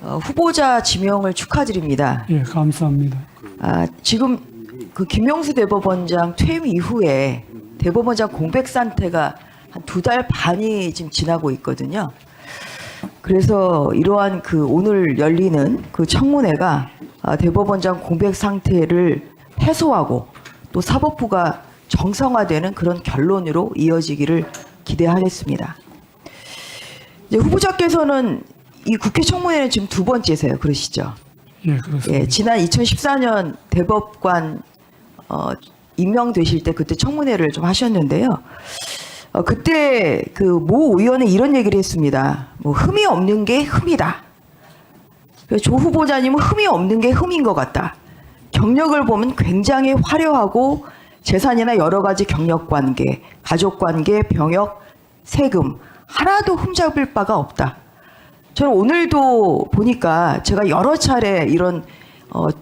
후보자 지명을 축하드립니다. 예, 감사합니다. 지금 그 김명수 대법원장 퇴임 이후에 대법원장 공백 상태가 한 2달 반이 지금 지나고 있거든요. 그래서 이러한 그 오늘 열리는 그 청문회가 대법원장 공백 상태를 해소하고 또 사법부가 정상화되는 그런 결론으로 이어지기를 기대하겠습니다. 이제 후보자께서는 이 국회 청문회는 지금 2번째세요. 그러시죠? 예, 그렇습니다. 예, 지난 2014년 대법관 임명되실 때 그때 청문회를 좀 하셨는데요. 그때 그 모 의원은 이런 얘기를 했습니다. 뭐 흠이 없는 게 흠이다. 조 후보자님은 흠이 없는 게 흠인 것 같다. 경력을 보면 굉장히 화려하고 재산이나 여러 가지 경력관계, 가족관계, 병역, 세금 하나도 흠잡을 바가 없다. 저는 오늘도 보니까 제가 여러 차례 이런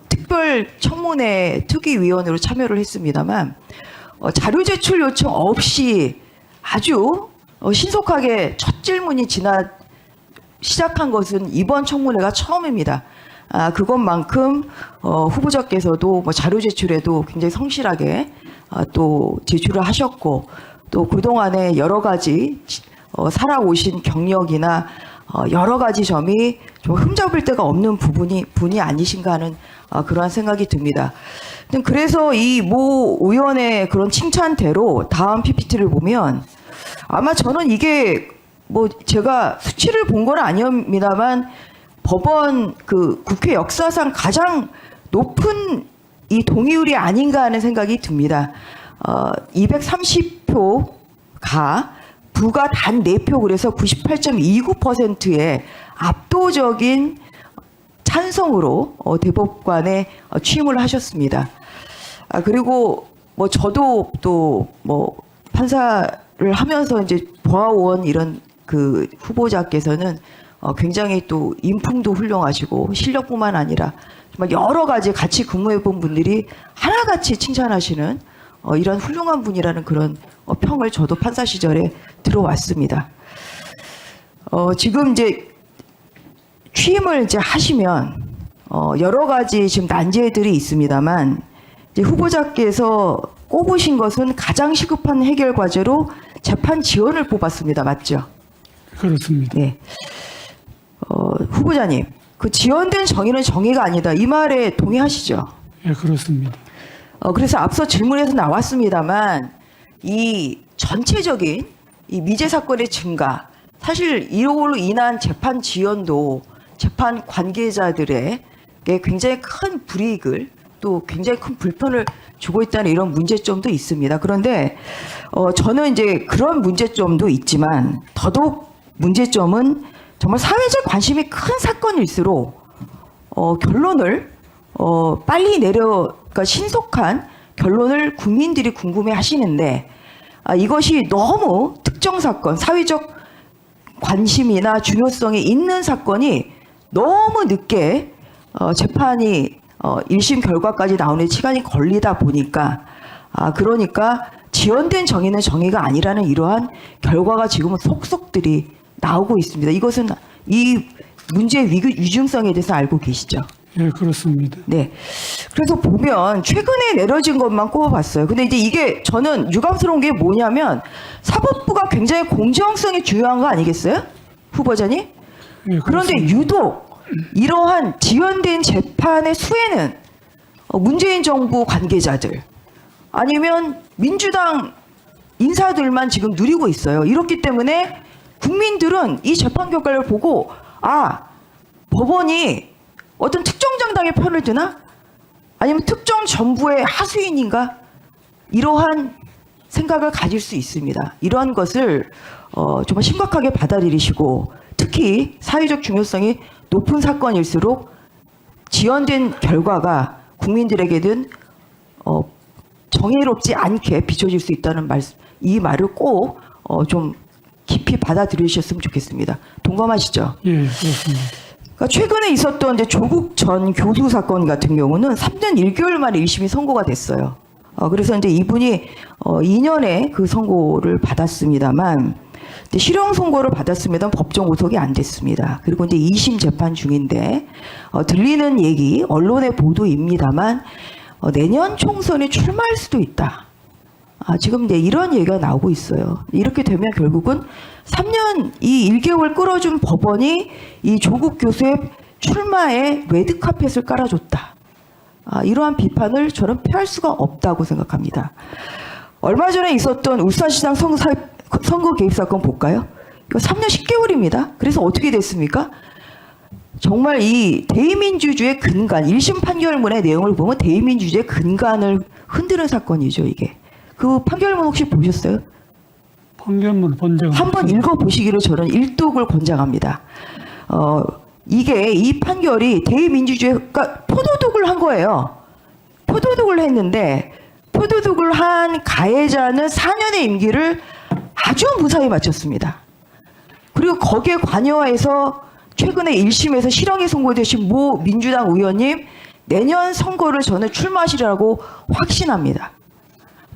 특별 청문회 특위위원으로 참여를 했습니다만 자료 제출 요청 없이 아주 신속하게 첫 질문이 시작한 것은 이번 청문회가 처음입니다. 그것만큼 후보자께서도 뭐 자료 제출에도 굉장히 성실하게 또 제출을 하셨고 또 그동안에 여러 가지 살아오신 경력이나 여러 가지 점이 좀 흠잡을 데가 없는 분이 아니신가 하는 그러한 생각이 듭니다. 그래서 이 모 의원의 그런 칭찬대로 다음 PPT를 보면 아마 저는 이게 뭐 제가 수치를 본 건 아닙니다만 법원 그 국회 역사상 가장 높은 이 동의율이 아닌가 하는 생각이 듭니다. 230표가 부가 단 4표 그래서 98.29%의 압도적인 찬성으로 대법관에 취임을 하셨습니다. 그리고 뭐 저도 또 뭐 판사를 하면서 이제 보아온 이런 그 후보자께서는 굉장히 또 인품도 훌륭하시고 실력뿐만 아니라 정말 여러 가지 같이 근무해본 분들이 하나같이 칭찬하시는 이런 훌륭한 분이라는 그런 평을 저도 판사 시절에 들어왔습니다. 지금 이제 취임을 이제 하시면 여러 가지 지금 난제들이 있습니다만 이제 후보자께서 꼽으신 것은 가장 시급한 해결 과제로 재판 지연을 뽑았습니다. 맞죠? 그렇습니다. 네. 후보자님, 그 지연된 정의는 정의가 아니다. 이 말에 동의하시죠? 예, 그렇습니다. 그래서 앞서 질문에서 나왔습니다만 이 전체적인 이 미제 사건의 증가, 사실 이걸로 인한 재판 지연도 재판 관계자들에게 굉장히 큰 불이익을 또 굉장히 큰 불편을 주고 있다는 이런 문제점도 있습니다. 그런데 저는 이제 그런 문제점도 있지만 더더욱 문제점은 정말 사회적 관심이 큰 사건일수록 결론을 빨리 그러니까 신속한 결론을 국민들이 궁금해하시는데 이것이 너무 특정 사건, 사회적 관심이나 중요성이 있는 사건이 너무 늦게 재판이 1심 결과까지 나오는 시간이 걸리다 보니까 그러니까 지연된 정의는 정의가 아니라는 이러한 결과가 지금은 속속들이 나오고 있습니다. 이것은 이 문제의 위중성에 대해서 알고 계시죠? 예, 그렇습니다. 네. 그래서 보면 최근에 내려진 것만 꼽아봤어요. 근데 이제 이게 저는 유감스러운 게 뭐냐면 사법부가 굉장히 공정성이 중요한 거 아니겠어요? 후보자님? 예, 그런데 그렇습니다. 유독 이러한 지연된 재판의 수혜는 문재인 정부 관계자들 아니면 민주당 인사들만 지금 누리고 있어요. 이렇기 때문에 국민들은 이 재판 결과를 보고 법원이 어떤 특정 정당의 편을 드나? 아니면 특정 정부의 하수인인가? 이러한 생각을 가질 수 있습니다. 이러한 것을 정말 심각하게 받아들이시고 특히 사회적 중요성이 높은 사건일수록 지연된 결과가 국민들에게는 정의롭지 않게 비춰질 수 있다는 이 말을 꼭 좀 깊이 받아들이셨으면 좋겠습니다. 동감하시죠? 예, 그렇습니다. 그러니까 최근에 있었던 이제 조국 전 교수 사건 같은 경우는 3년 1개월 만에 1심이 선고가 됐어요. 그래서 이제 이분이 2년의 그 선고를 받았습니다만 근데 실형 선고를 받았음에도 법정 구속이 안 됐습니다. 그리고 이제 2심 재판 중인데 들리는 얘기 언론의 보도입니다만 내년 총선에 출마할 수도 있다. 지금 이제 이런 얘기가 나오고 있어요. 이렇게 되면 결국은 3년 이 1개월 끌어준 법원이 이 조국 교수의 출마에 레드카펫을 깔아줬다. 이러한 비판을 저는 피할 수가 없다고 생각합니다. 얼마 전에 있었던 울산시장 선거 개입 사건 볼까요? 이거 3년 10개월입니다. 그래서 어떻게 됐습니까? 정말 이 대의민주주의의 근간, 1심 판결문의 내용을 보면 대의민주주의의 근간을 흔드는 사건이죠, 이게. 그 판결문 혹시 보셨어요? 판결문 본 적 한번 읽어보시기를 저는 일독을 권장합니다. 이게 이 판결이 대의민주주의, 그러니까 포도독을 한 거예요. 포도독을 했는데 포도독을 한 가해자는 4년의 임기를 아주 무사히 마쳤습니다. 그리고 거기에 관여해서 최근에 1심에서 실형이 선고되신 모 민주당 의원님 내년 선거를 저는 출마하시라고 확신합니다.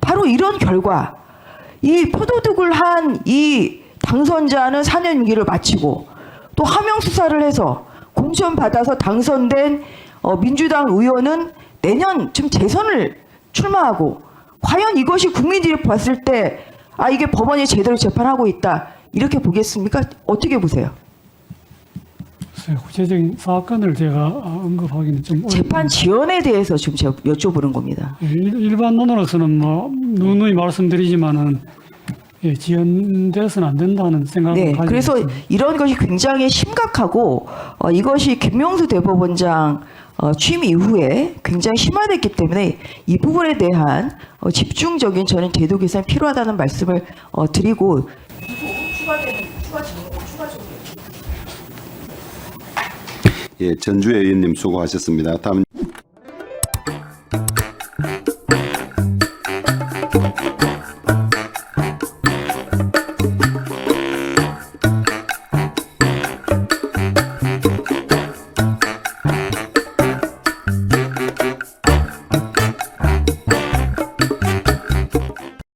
바로 이런 결과, 이 포도독을 한 이 당선자는 4년 임기를 마치고 또 하명 수사를 해서 공천 받아서 당선된 민주당 의원은 내년 지금 재선을 출마하고, 과연 이것이 국민들이 봤을 때 이게 법원이 제대로 재판하고 있다 이렇게 보겠습니까? 어떻게 보세요? 구체적인 사건을 제가 언급하기는 좀 어렵습니다. 재판 지연에 대해서 지금 제가 여쭤보는 겁니다. 일반론으로서는 뭐 누누이 말씀드리지만은 지연돼서는 안 된다는 생각을 네, 가지고 그래서 있습니다. 이런 것이 굉장히 심각하고 이것이 김명수 대법원장 취임 이후에 굉장히 심화됐기 때문에 이 부분에 대한 집중적인 저는 제도 개선이 필요하다는 말씀을 드리고, 예, 전주혜 의원님 수고하셨습니다. 다음